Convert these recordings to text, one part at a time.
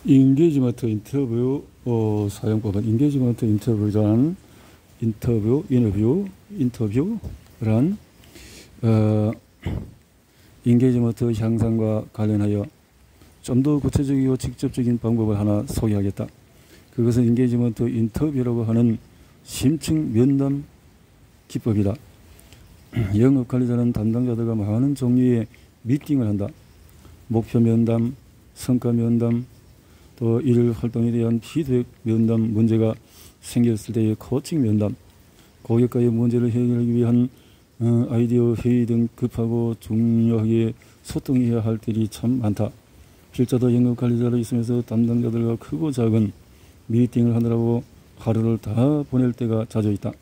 인게이지먼트 인터뷰 사용법은 인게이지먼트 인터뷰란 인터뷰란 인게이지먼트 향상과 관련하여 좀 더 구체적이고 직접적인 방법을 하나 소개하겠다. 그것은 인게이지먼트 인터뷰라고 하는 심층 면담 기법이다. 영업관리자는 담당자들과 많은 종류의 미팅을 한다. 목표 면담, 성과 면담, 또 일 활동에 대한 피드백 면담, 문제가 생겼을 때의 코칭 면담, 고객과의 문제를 해결하기 위한 아이디어 회의 등 급하고 중요하게 소통해야 할 일이 참 많다. 필자도 영업관리자로 있으면서 담당자들과 크고 작은 미팅을 하느라고 하루를 다 보낼 때가 자주 있다.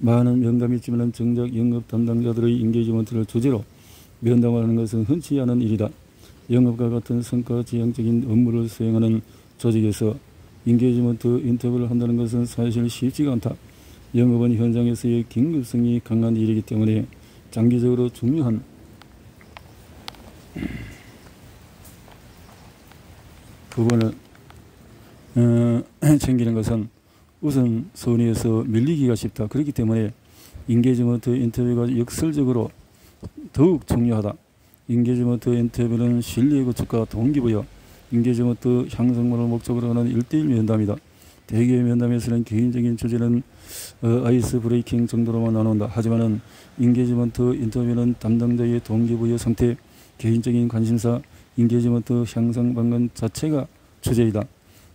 많은 면담이 있지만 정작 영업 담당자들의 인게이지먼트를 주제로 면담을 하는 것은 흔치 않은 일이다. 영업과 같은 성과 지향적인 업무를 수행하는 조직에서 인게이지먼트 인터뷰를 한다는 것은 사실 쉽지가 않다. 영업은 현장에서의 긴급성이 강한 일이기 때문에 장기적으로 중요한 부분을 챙기는 것은 우선 선의에서 밀리기가 쉽다. 그렇기 때문에 인게이지먼트 인터뷰가 역설적으로 더욱 중요하다. 인게이지먼트 인터뷰는 신뢰 구축과 동기부여, 인게이지먼트 향상을 목적으로 하는 1:1 면담이다. 대개 면담에서는 개인적인 주제는 아이스 브레이킹 정도로만 나눈다. 하지만 인게이지먼트 인터뷰는 담당자의 동기부여 상태, 개인적인 관심사, 인게이지먼트 향상 방안 자체가 주제이다.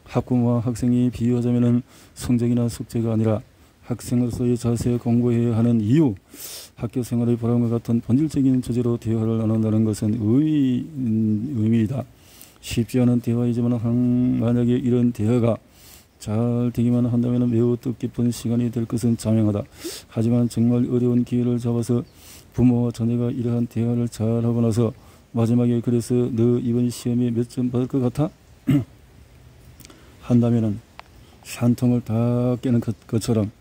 학부모와 학생이 비유하자면 성적이나 숙제가 아니라 학생으로서의 자세, 공부해야 하는 이유, 학교 생활의 보람과 같은 본질적인 주제로 대화를 나눈다는 것은 의미이다. 쉽지 않은 대화이지만 만약에 이런 대화가 잘 되기만 한다면 매우 뜻깊은 시간이 될 것은 자명하다. 하지만 정말 어려운 기회를 잡아서 부모와 자녀가 이러한 대화를 잘하고 나서 마지막에 그래서 너 이번 시험에 몇 점 받을 것 같아? 한다면은 산통을 다 깨는 것처럼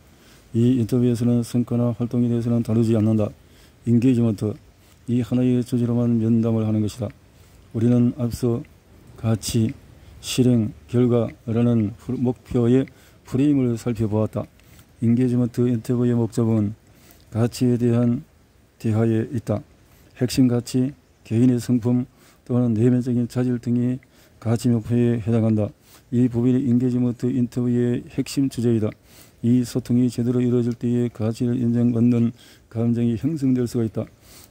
이 인터뷰에서는 성과나 활동에 대해서는 다루지 않는다. 인게이지먼트, 이 하나의 주제로만 면담을 하는 것이다. 우리는 앞서 가치, 실행, 결과라는 목표의 프레임을 살펴보았다. 인게이지먼트 인터뷰의 목적은 가치에 대한 대화에 있다. 핵심 가치, 개인의 성품 또는 내면적인 자질 등이 가치 목표에 해당한다. 이 부분이 인게이지먼트 인터뷰의 핵심 주제이다. 이 소통이 제대로 이루어질 때에 가치를 인정받는 감정이 형성될 수가 있다.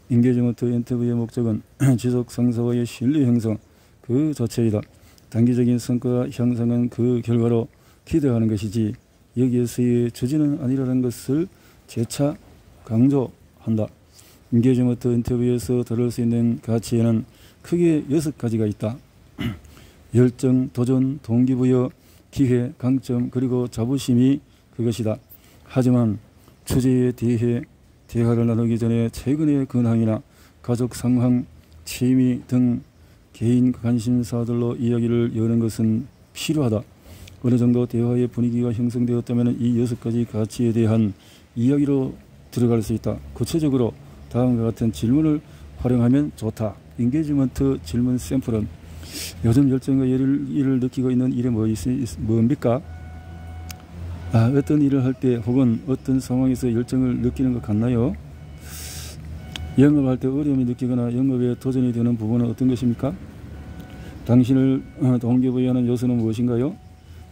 인게이지먼트 인터뷰의 목적은 지속 상사와의 신뢰 형성 그 자체이다. 단기적인 성과 향상은 그 결과로 기대하는 것이지 여기에서의 주제는 아니라는 것을 재차 강조한다. 인게이지먼트 인터뷰에서 다룰 수 있는 가치에는 크게 6가지가 있다. 열정, 도전, 동기부여, 기회, 강점, 그리고 자부심이 그것이다. 하지만 주제에 대해 대화를 나누기 전에 최근의 근황이나 가족 상황, 취미 등 개인 관심사들로 이야기를 여는 것은 필요하다. 어느 정도 대화의 분위기가 형성되었다면 이 6가지 가치에 대한 이야기로 들어갈 수 있다. 구체적으로 다음과 같은 질문을 활용하면 좋다. 인게이지먼트 질문 샘플은 요즘 열정과 일을 느끼고 있는 일이 뭡니까? 어떤 일을 할 때 혹은 어떤 상황에서 열정을 느끼는 것 같나요? 영업할 때 어려움이 느끼거나 영업에 도전이 되는 부분은 어떤 것입니까? 당신을 동기부여하는 요소는 무엇인가요?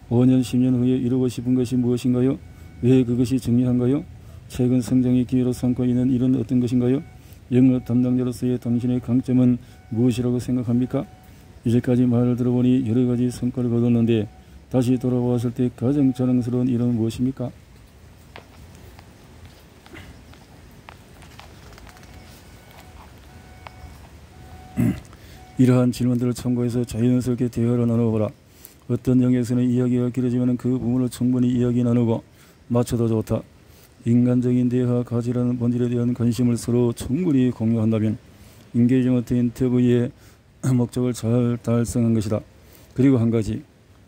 5년, 10년 후에 이루고 싶은 것이 무엇인가요? 왜 그것이 중요한가요? 최근 성장의 기회로 삼고 있는 일은 어떤 것인가요? 영업 담당자로서의 당신의 강점은 무엇이라고 생각합니까? 이제까지 말을 들어보니 여러 가지 성과를 거뒀는데 다시 돌아왔을 때 가장 자랑스러운 일은 무엇입니까? 이러한 질문들을 참고해서 자연스럽게 대화를 나눠보라. 어떤 영역에서는 이야기가 길어지면 그 부분을 충분히 이야기 나누고 맞춰도 좋다. 인간적인 대화, 가치라는 본질에 대한 관심을 서로 충분히 공유한다면 인게이지먼트 인터뷰의 목적을 잘 달성한 것이다. 그리고 한 가지,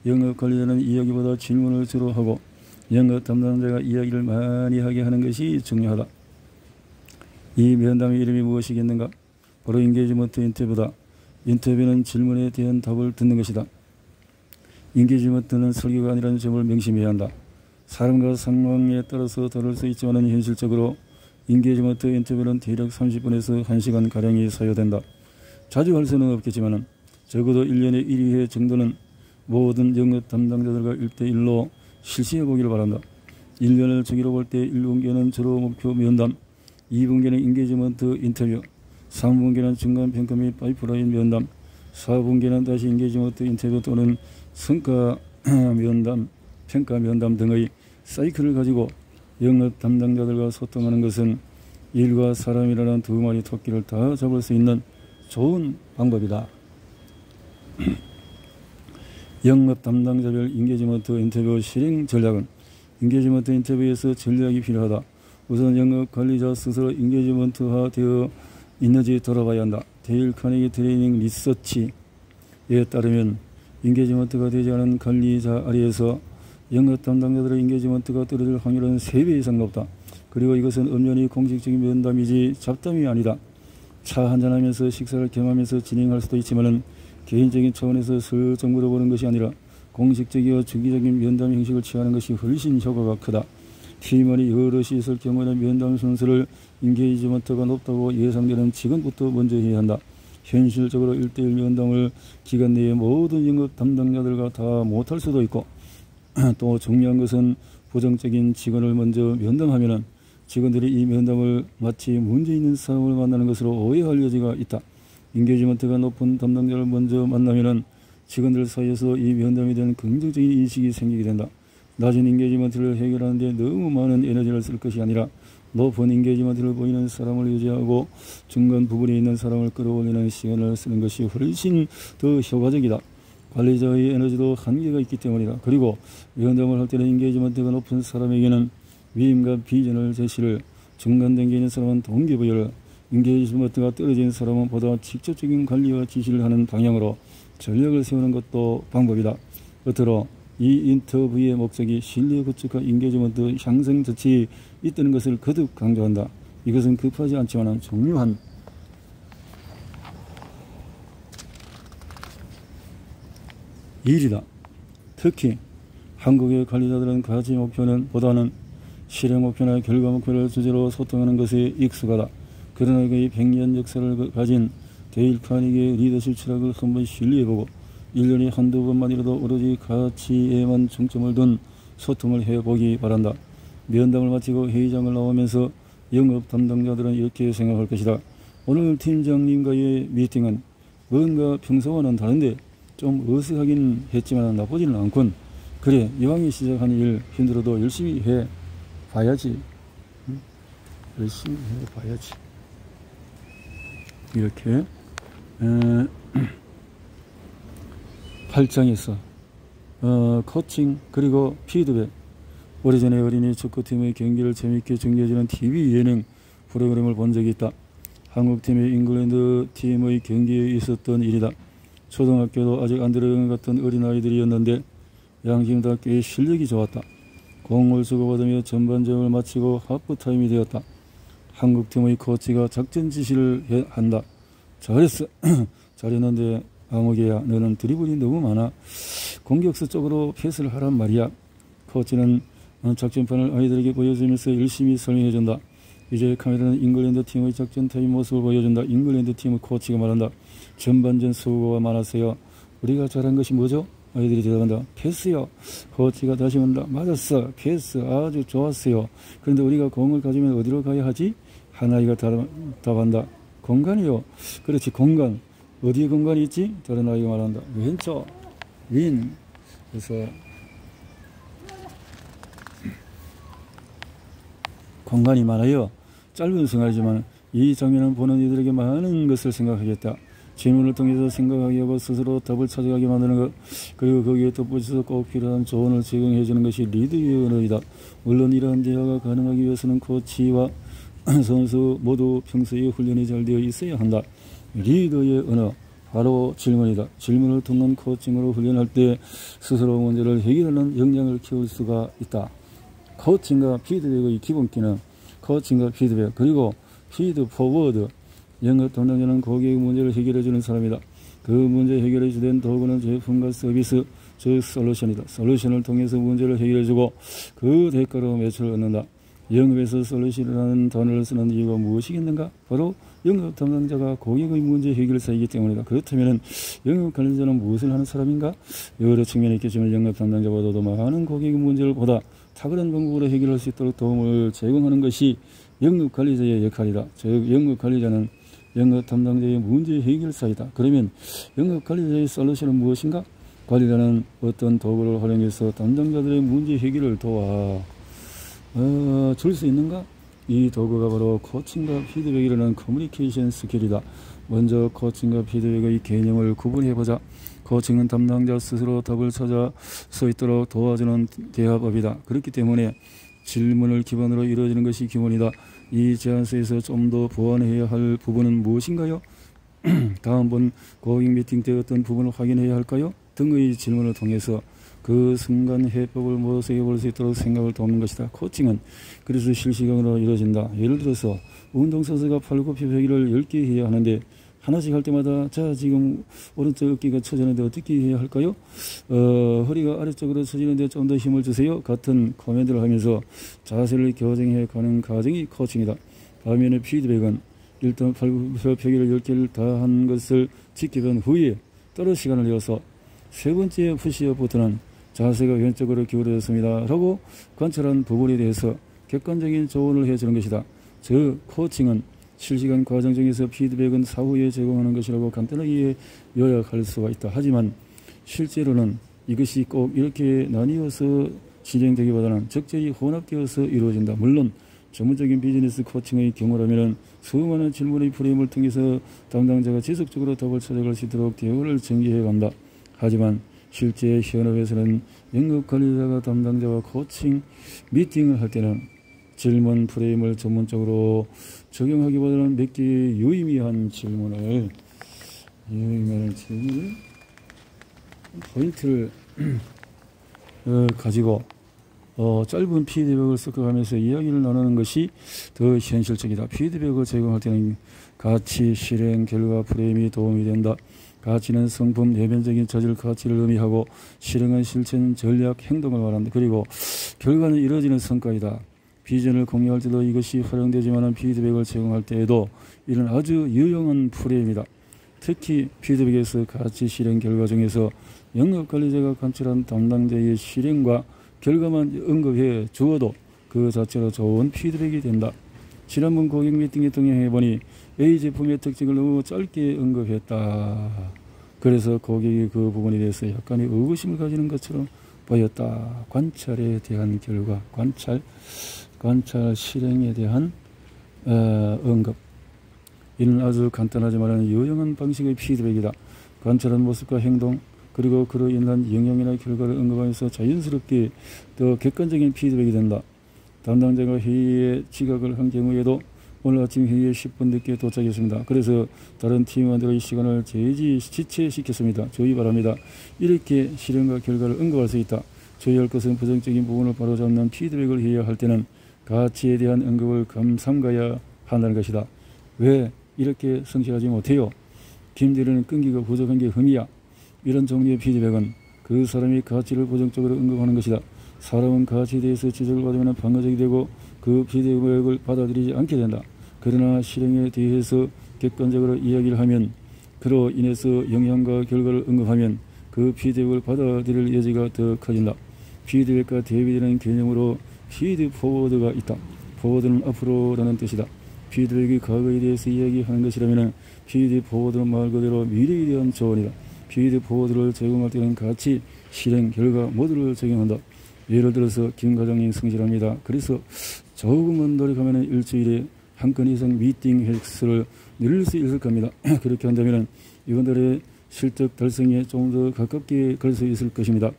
영업 관리자는 이야기보다 질문을 주로 하고 영업 담당자가 이야기를 많이 하게 하는 것이 중요하다. 이 면담의 이름이 무엇이겠는가? 바로 인게이지먼트 인터뷰다. 인터뷰는 질문에 대한 답을 듣는 것이다. 인게이지먼트는 설교가 아니라는 점을 명심해야 한다. 사람과 상황에 따라서 다를 수 있지만 현실적으로 인게이지먼트 인터뷰는 대략 30분에서 1시간가량이 소요된다. 자주 할 수는 없겠지만 적어도 1년에 1회 정도는 모든 영업 담당자들과 1대1로 실시해 보기를 바란다. 1년을 주기로 볼 때 1분기는 주로 목표 면담, 2분기는 인게이지먼트 인터뷰, 3분기는 중간평가 및 파이프라인 면담, 4분기는 다시 인게이지먼트 인터뷰 또는 성과 면담, 평가 면담 등의 사이클을 가지고 영업 담당자들과 소통하는 것은 일과 사람이라는 두 마리 토끼를 다 잡을 수 있는 좋은 방법이다. 영업 담당자별 인게이지먼트 인터뷰 실행 전략은 인게이지먼트 인터뷰에서 전략이 필요하다. 우선 영업 관리자 스스로 인게이지먼트화 되어 있는지 돌아봐야 한다. 데일 카네기 트레이닝 리서치에 따르면 인게이지먼트가 되지 않은 관리자 아래에서 영업 담당자들의 인게이지먼트가 떨어질 확률은 3배 이상 높다. 그리고 이것은 엄연히 공식적인 면담이지 잡담이 아니다. 차 한잔하면서 식사를 겸하면서 진행할 수도 있지만 개인적인 차원에서 슬쩍 물어보는 것이 아니라 공식적이고 주기적인 면담 형식을 취하는 것이 훨씬 효과가 크다. 팀원이 여럿이 있을 경우에는 면담 순서를 인게이지먼트가 높다고 예상되는 지금부터 먼저 해야 한다. 현실적으로 1대1 면담을 기간 내에 모든 영업 담당자들과 다 못할 수도 있고 또 중요한 것은 부정적인 직원을 먼저 면담하면 직원들이 이 면담을 마치 문제 있는 사람을 만나는 것으로 오해할 여지가 있다. 인게이지먼트가 높은 담당자를 먼저 만나면 직원들 사이에서 이 면담에 대한 긍정적인 인식이 생기게 된다. 낮은 인게이지먼트를 해결하는 데 너무 많은 에너지를 쓸 것이 아니라 높은 인게이지먼트를 보이는 사람을 유지하고 중간 부분에 있는 사람을 끌어올리는 시간을 쓰는 것이 훨씬 더 효과적이다. 관리자의 에너지도 한계가 있기 때문이다. 그리고 면담을 할 때는 인게이지먼트가 높은 사람에게는 위임과 비전을 제시를, 중간 단계에 있는 사람은 동기부여를, 인게이지먼트가 떨어진 사람은 보다 직접적인 관리와 지시를 하는 방향으로 전략을 세우는 것도 방법이다. 끝으로 이 인터뷰의 목적이 신뢰 구축과 인게이지먼트 향상 조치에 있다는 것을 거듭 강조한다. 이것은 급하지 않지만 중요한 일이다. 특히 한국의 관리자들은 가치 목표는 보다는 실행 목표나 결과 목표를 주제로 소통하는 것에 익숙하다. 그러나 그의 100년 역사를 가진 데일 카니기의 리더십 철학을 한번 신뢰해보고 1년에 한두 번만이라도 오로지 가치에만 중점을 둔 소통을 해보기 바란다. 면담을 마치고 회의장을 나오면서 영업 담당자들은 이렇게 생각할 것이다. 오늘 팀장님과의 미팅은 뭔가 평소와는 다른데 좀 어색하긴 했지만 나쁘지는 않군. 그래, 이왕에 시작한 일 힘들어도 열심히 해봐야지. 열심히 해봐야지. 이렇게 8장에서 코칭 그리고 피드백, 오래전에 어린이 축구팀의 경기를 재미있게 중계해주는 TV 예능 프로그램을 본 적이 있다. 한국팀의 잉글랜드 팀의 경기에 있었던 일이다. 초등학교도 아직 안 들어간 것 같은 어린아이들이었는데 양팀 다 꽤 실력이 좋았다. 공을 주고받으며 전반전을 마치고 하프타임이 되었다. 한국팀의 코치가 작전 지시를 한다. 잘했어. 잘했는데 아무개야, 너는 드리블이 너무 많아. 공격수 쪽으로 패스를 하란 말이야. 코치는 작전판을 아이들에게 보여주면서 열심히 설명해준다. 이제 카메라는 잉글랜드 팀의 작전 타임 모습을 보여준다. 잉글랜드 팀의 코치가 말한다. 전반전 수고가 많았어요. 우리가 잘한 것이 뭐죠? 아이들이 대답한다. 패스요. 코치가 다시 문다. 맞았어. 패스 아주 좋았어요. 그런데 우리가 공을 가지면 어디로 가야 하지? 한 아이가 답한다. 공간이요. 그렇지, 공간. 어디에 공간이 있지? 다른 아이가 말한다. 왼쪽. 윈. 그래서 공간이 많아요. 짧은 생활이지만 이 장면은 보는 이들에게 많은 것을 생각하겠다. 질문을 통해서 생각하게 하고 스스로 답을 찾아가게 만드는 것, 그리고 거기에 덧붙여서 꼭 필요한 조언을 제공해 주는 것이 리더의 언어이다. 물론 이러한 대화가 가능하기 위해서는 코치와 선수 모두 평소에 훈련이 잘 되어 있어야 한다. 리더의 언어, 바로 질문이다. 질문을 통한 코칭으로 훈련할 때 스스로 문제를 해결하는 역량을 키울 수가 있다. 코칭과 피드백의 기본기는 코칭과 피드백, 그리고 피드 포워드. 영업 담당자는 고객의 문제를 해결해 주는 사람이다. 그 문제 해결에 주된 도구는 제품과 서비스 즉 솔루션이다. 솔루션을 통해서 문제를 해결해주고 그 대가로 매출을 얻는다. 영업에서 솔루션이라는 단어를 쓰는 이유가 무엇이겠는가? 바로 영업 담당자가 고객의 문제 해결사이기 때문이다. 그렇다면 영업 관리자는 무엇을 하는 사람인가? 여러 측면이 있겠지만 영업 담당자보다도 많은 고객의 문제를 보다 탁월한 방법으로 해결할 수 있도록 도움을 제공하는 것이 영업 관리자의 역할이다. 즉 영업 관리자는 영업 담당자의 문제 해결사이다. 그러면 영업 관리자의 솔루션은 무엇인가? 관리자는 어떤 도구를 활용해서 담당자들의 문제 해결을 도와 줄 수 있는가? 이 도구가 바로 코칭과 피드백이라는 커뮤니케이션 스킬이다. 먼저 코칭과 피드백의 개념을 구분해보자. 코칭은 담당자 스스로 답을 찾아 수 있도록 도와주는 대화법이다. 그렇기 때문에 질문을 기반으로 이루어지는 것이 기본이다. 이 제안서에서 좀 더 보완해야 할 부분은 무엇인가요? 다음번 고객 미팅 때 어떤 부분을 확인해야 할까요? 등의 질문을 통해서 그 순간 해법을 모색해 볼 수 있도록 생각을 돕는 것이다. 코칭은 그래서 실시간으로 이루어진다. 예를 들어서 운동선수가 팔굽혀 펴기를 10개 해야 하는데 하나씩 할 때마다 자 지금 오른쪽 어깨가 처지는데 어떻게 해야 할까요? 허리가 아래쪽으로 처지는데 좀 더 힘을 주세요. 같은 코멘트를 하면서 자세를 교정해 가는 과정이 코칭이다. 반면에 피드백은 일단 팔굽혀 펴기를 10개를 다 한 것을 지켜본 후에 따로 시간을 내어서 세 번째 푸시업부터는 자세가 왼쪽으로 기울어졌습니다 라고 관찰한 부분에 대해서 객관적인 조언을 해주는 것이다. 즉 코칭은 실시간 과정 중에서 피드백은 사후에 제공하는 것이라고 간단하게 요약할 수가 있다. 하지만 실제로는 이것이 꼭 이렇게 나뉘어서 진행되기보다는 적절히 혼합되어서 이루어진다. 물론 전문적인 비즈니스 코칭의 경우라면 수많은 질문의 프레임을 통해서 담당자가 지속적으로 답을 찾아갈 수 있도록 대화를 전개해 간다. 하지만 실제 현업에서는 영업관리자가 담당자와 코칭 미팅을 할 때는 질문 프레임을 전문적으로 적용하기보다는 몇 개의 유의미한 질문을 포인트를 가지고 짧은 피드백을 섞어가면서 이야기를 나누는 것이 더 현실적이다. 피드백을 제공할 때는 가치, 실행, 결과, 프레임이 도움이 된다. 가치는 성품, 내면적인 자질 가치를 의미하고 실행은 실천, 전략, 행동을 말한다. 그리고 결과는 이루어지는 성과이다. 비전을 공유할 때도 이것이 활용되지만 피드백을 제공할 때에도 이는 아주 유용한 프레임이다. 특히 피드백에서 가치, 실행, 결과 중에서 영업관리자가 관찰한 담당자의 실행과 결과만 언급해 주어도 그 자체로 좋은 피드백이 된다. 지난번 고객 미팅에 동행해보니 A 제품의 특징을 너무 짧게 언급했다. 그래서 고객이 그 부분에 대해서 약간의 의구심을 가지는 것처럼 보였다. 관찰에 대한 결과, 관찰 실행에 대한 언급. 이는 아주 간단하지만 유용한 방식의 피드백이다. 관찰한 모습과 행동, 그리고 그로 인한 영향이나 결과를 언급하면서 자연스럽게 더 객관적인 피드백이 된다. 담당자가 회의에 지각을 한 경우에도 오늘 아침 회의에 10분 늦게 도착했습니다. 그래서 다른 팀원들의 시간을 지체시켰습니다. 주의 바랍니다. 이렇게 실행과 결과를 언급할 수 있다. 주의할 것은 부정적인 부분을 바로잡는 피드백을 해야 할 때는 가치에 대한 언급을 삼가야 한다는 것이다. 왜 이렇게 성실하지 못해요? 김대리는 끈기가 부족한 게 흠이야. 이런 종류의 피드백은 그 사람이 가치를 부정적으로 언급하는 것이다. 사람은 가치에 대해서 지적을 받으면 방어적이 되고 그 피드백을 받아들이지 않게 된다. 그러나 실행에 대해서 객관적으로 이야기를 하면 그로 인해서 영향과 결과를 언급하면 그 피드백을 받아들일 여지가 더 커진다. 피드백과 대비되는 개념으로 피드 포워드가 있다. 포워드는 앞으로라는 뜻이다. 피드백이 과거에 대해서 이야기하는 것이라면 피드 포워드는 말 그대로 미래에 대한 조언이다. 피드 포워드를 제공할 때는 가치, 실행, 결과 모두를 적용한다. 예를 들어서 김 과장님 성실합니다. 그래서 조금만 노력하면 일주일에 한 건 이상 미팅 횟수를 늘릴 수 있을 겁니다. 그렇게 한다면 이분들의 실적 달성에 좀 더 가깝게 갈 수 있을 것입니다.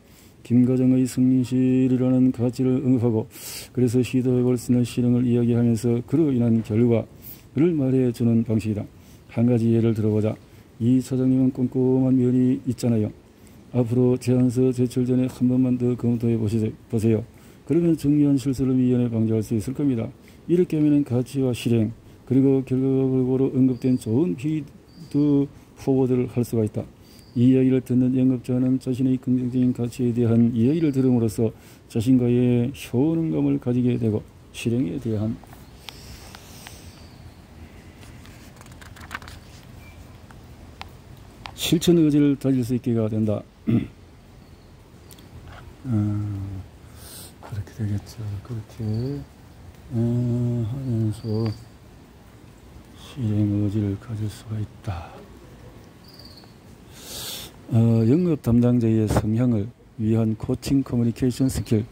김 과장의 성실이라는 가치를 언급하고 그래서 시도해볼 수 있는 실행을 이야기하면서 그로 인한 결과를 말해주는 방식이다. 한 가지 예를 들어보자. 이 사장님은 꼼꼼한 면이 있잖아요. 앞으로 제안서 제출 전에 한 번만 더 검토해 보세요. 그러면 중요한 실수를 미연에 방지할 수 있을 겁니다. 이렇게 하면 가치와 실행 그리고 결과적으로 언급된 좋은 피드 포워드를 할 수가 있다. 이 이야기를 듣는 영업자는 자신의 긍정적인 가치에 대한 이야기를 들음으로써 자신과의 효능감을 가지게 되고 실행에 대한 실천 의지를 다질 수 있게가 된다. 그렇게 되겠죠. 그렇게 하면서 실행 의지를 가질 수가 있다. 영업 담당자의 성향을 위한 코칭 커뮤니케이션 스킬.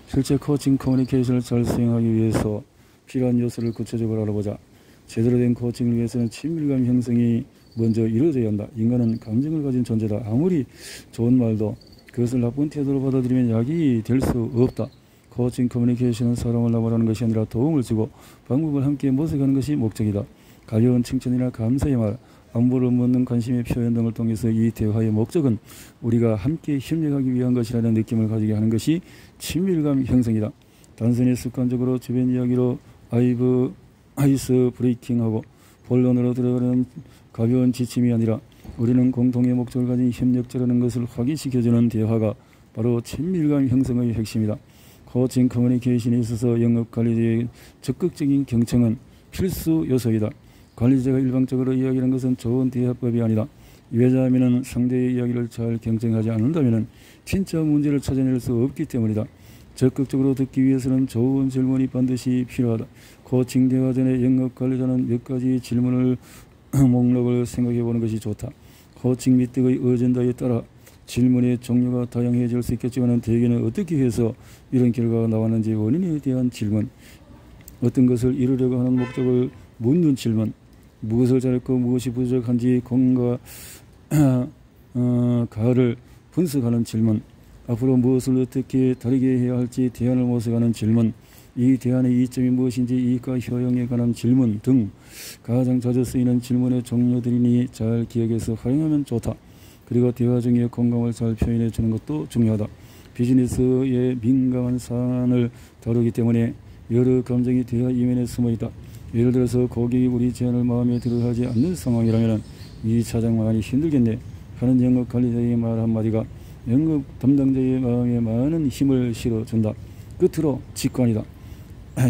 실제 코칭 커뮤니케이션을 잘 수행하기 위해서 필요한 요소를 구체적으로 알아보자. 제대로 된 코칭을 위해서는 친밀감 형성이 먼저 이루어져야 한다. 인간은 감정을 가진 존재다. 아무리 좋은 말도 그것을 나쁜 태도로 받아들이면 약이 될 수 없다. 코칭 커뮤니케이션은 사람을 나무라는 것이 아니라 도움을 주고 방법을 함께 모색하는 것이 목적이다. 가벼운 칭찬이나 감사의 말, 안부를 묻는 관심의 표현 등을 통해서 이 대화의 목적은 우리가 함께 협력하기 위한 것이라는 느낌을 가지게 하는 것이 친밀감 형성이다. 단순히 습관적으로 주변 이야기로 아이스 브레이킹하고 본론으로 들어가는 가벼운 지침이 아니라 우리는 공통의 목적을 가진 협력자라는 것을 확인시켜주는 대화가 바로 친밀감 형성의 핵심이다. 코칭 커뮤니케이션에 있어서 영업관리자의 적극적인 경청은 필수 요소이다. 관리자가 일방적으로 이야기하는 것은 좋은 대화법이 아니다. 왜냐하면 상대의 이야기를 잘 경청하지 않는다면 진짜 문제를 찾아낼 수 없기 때문이다. 적극적으로 듣기 위해서는 좋은 질문이 반드시 필요하다. 코칭 대화 전에 영업관리자는 몇 가지 질문을 목록을 생각해 보는 것이 좋다. 코칭 미팅의 어젠다에 따라 질문의 종류가 다양해질 수 있겠지만 대개는 어떻게 해서 이런 결과가 나왔는지 원인에 대한 질문, 어떤 것을 이루려고 하는 목적을 묻는 질문, 무엇을 잘했고 무엇이 부족한지 공과 가를 분석하는 질문, 앞으로 무엇을 어떻게 다르게 해야 할지 대안을 모색하는 질문, 이 대안의 이점이 무엇인지 이익과 효용에 관한 질문 등 가장 자주 쓰이는 질문의 종류들이니 잘 기억해서 활용하면 좋다. 그리고 대화 중에 공감을 잘 표현해 주는 것도 중요하다. 비즈니스의 민감한 사안을 다루기 때문에 여러 감정이 대화 이면에 숨어 있다. 예를 들어서 고객이 우리 제안을 마음에 들어하지 않는 상황이라면 이 차장 많이 힘들겠네 하는 영업 관리자의 말 한마디가 영업 담당자의 마음에 많은 힘을 실어준다. 끝으로 직관이다.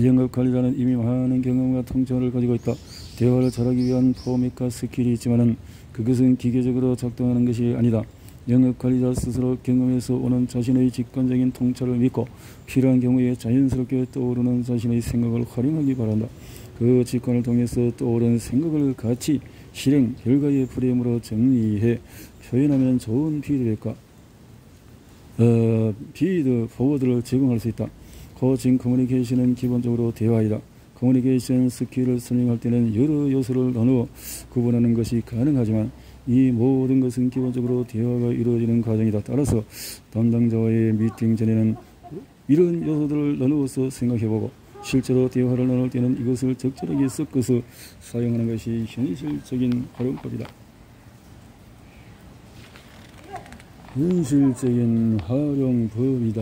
영업 관리자는 이미 많은 경험과 통찰을 가지고 있다. 대화를 잘하기 위한 포맷과 스킬이 있지만 그것은 기계적으로 작동하는 것이 아니다. 영업 관리자 스스로 경험에서 오는 자신의 직관적인 통찰을 믿고 필요한 경우에 자연스럽게 떠오르는 자신의 생각을 활용하기 바란다. 그 직관을 통해서 떠오르는 생각을 가치, 실행, 결과의 프레임으로 정리해 표현하면 좋은 피드백과 피드 포워드를 제공할 수 있다. 코칭 커뮤니케이션은 기본적으로 대화이다. 커뮤니케이션 스킬을 설명할 때는 여러 요소를 나누어 구분하는 것이 가능하지만 이 모든 것은 기본적으로 대화가 이루어지는 과정이다. 따라서 담당자와의 미팅 전에는 이런 요소들을 나누어서 생각해보고 실제로 대화를 나눌 때는 이것을 적절하게 섞어서 사용하는 것이 현실적인 활용법이다. 현실적인 활용법이다.